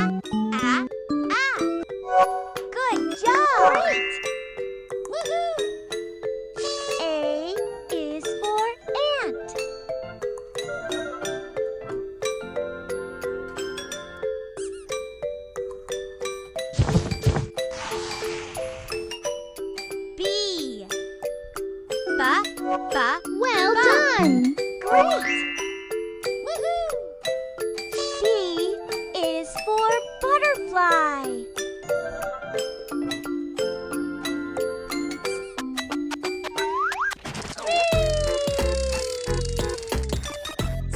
Good job! Great! Woohoo! A is for ant. B. Well done! Great! Woohoo! B is for butterfly.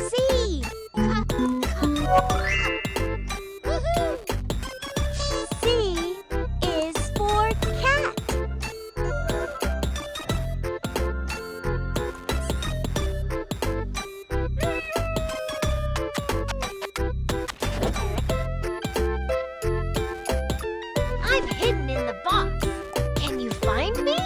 C. Woohoo! C is for cat. I'm hidden in the box. Can you find me?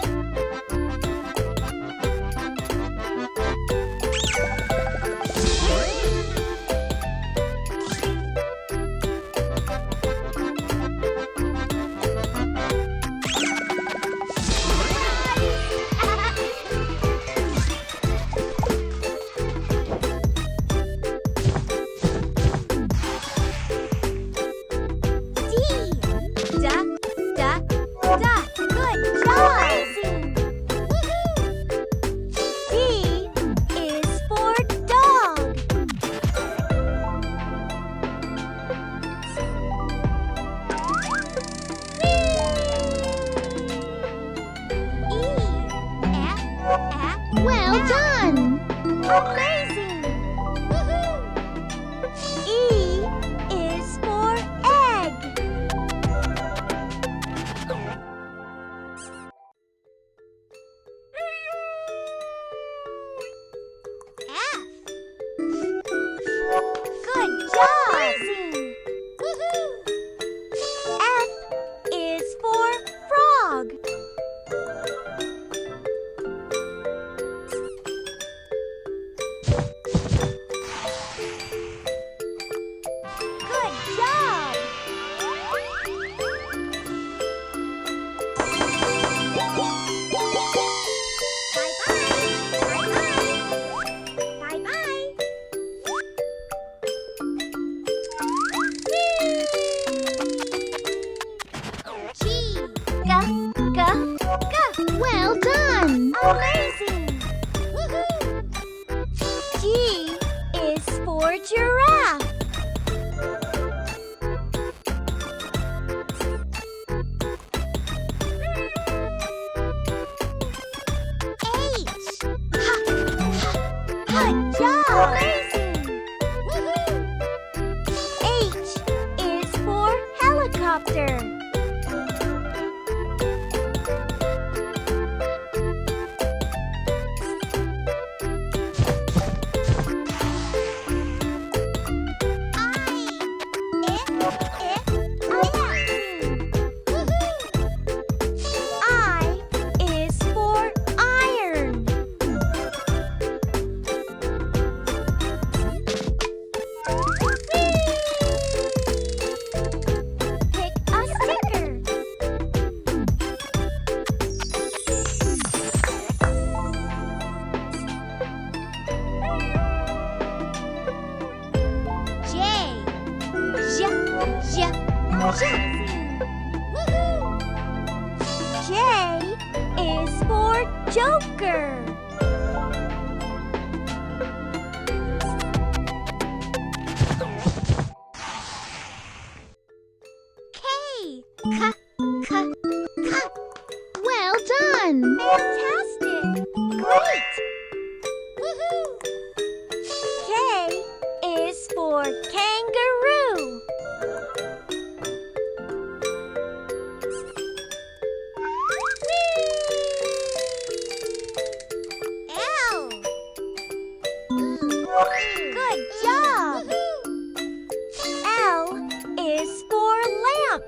Good job! Amazing! Woohoo! D is for dog. Well done! Amazing! Woohoo! E is for egg. F. Good job! Amazing! Woohoo! F is for frog. Good job! Bye-bye. Bye-bye. G. Well done! Amazing! Woohoo! G is for giraffe. H. Good job! Amazing! Woohoo! H is for helicopter. I is for iron. Pick a sticker. J. Woohoo! J is for Joker. K. Well done! Fantastic! Great! Woohoo! K is for kangaroo. L. Good job! L is for lamp.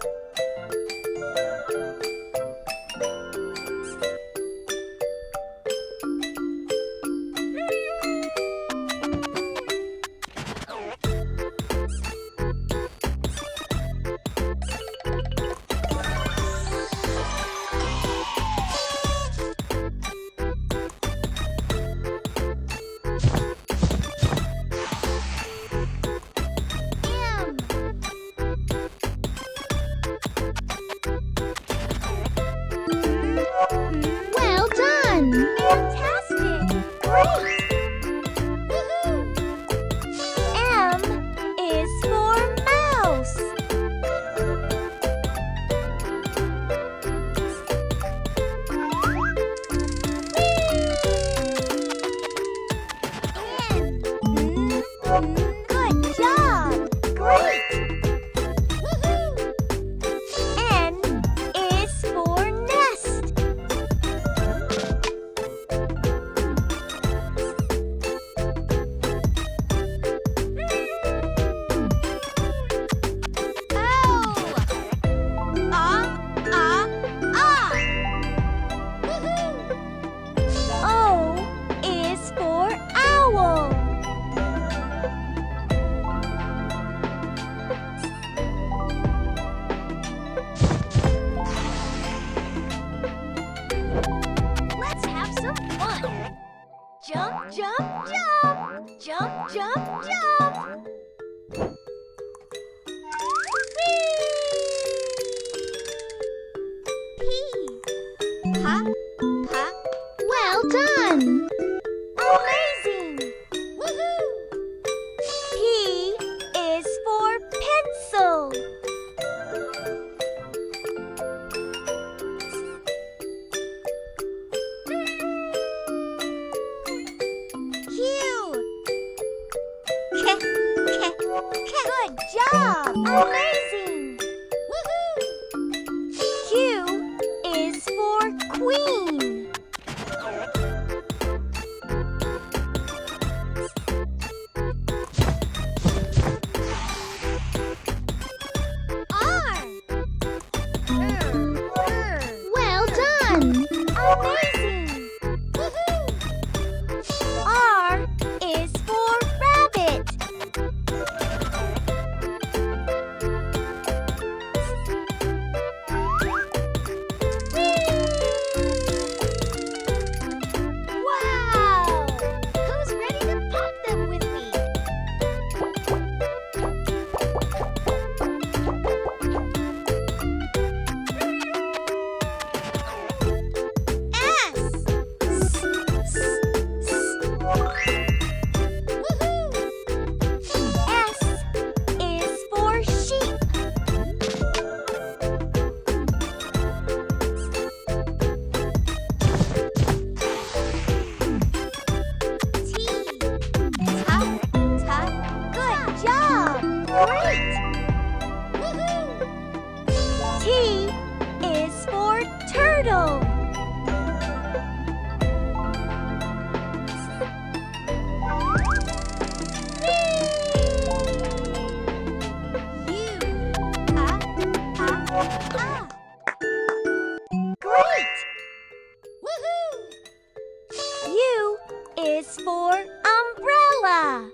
Good job! Great! Woohoo! N is for nest. O is for owl. Let's have some fun. Jump, jump, jump. Jump, jump, jump. P. Hop, hop. Well done. Amazing! Woohoo! P is for pencil. Q. Good job! Amazing! Woohoo! Q is for queen. R. Well done. Amazing! Woohoo! R is for rabbit. Wow! Who's ready to pop them with me? S is for sheep. T. Tuck, tuck. Good job. Great. Woohoo. T is for turtle. Great! Woohoo! U is for umbrella.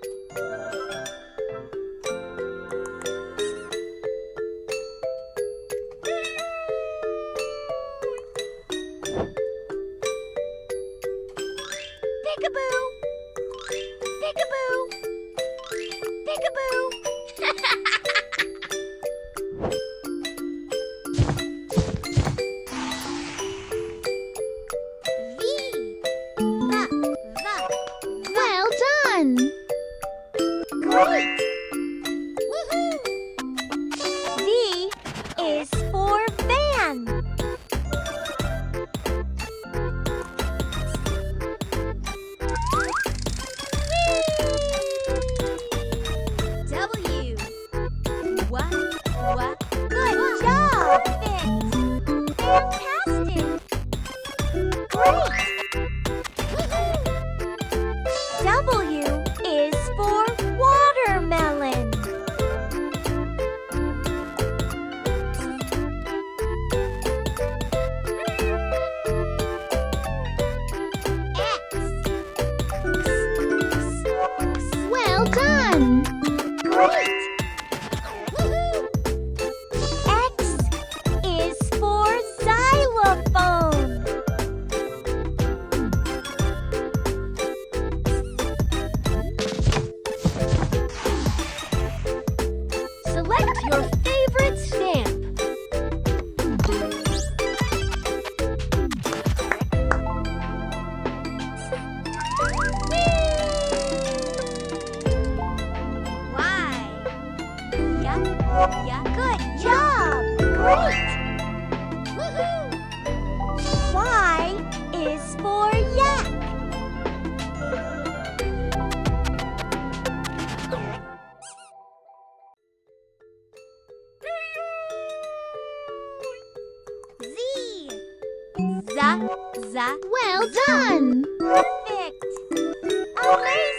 Peekaboo! Peekaboo! Peekaboo! Well done. Great! Woohoo! V is for van. W. What? Good job, Fix. Fantastic. Great! W is for watermelon. X. Well done. Great! Woohoo! X is for xylophone. Select your favorite stamp. Yeah, good job! Great! Woohoo! Y is for yak. Well done! Perfect! Amazing!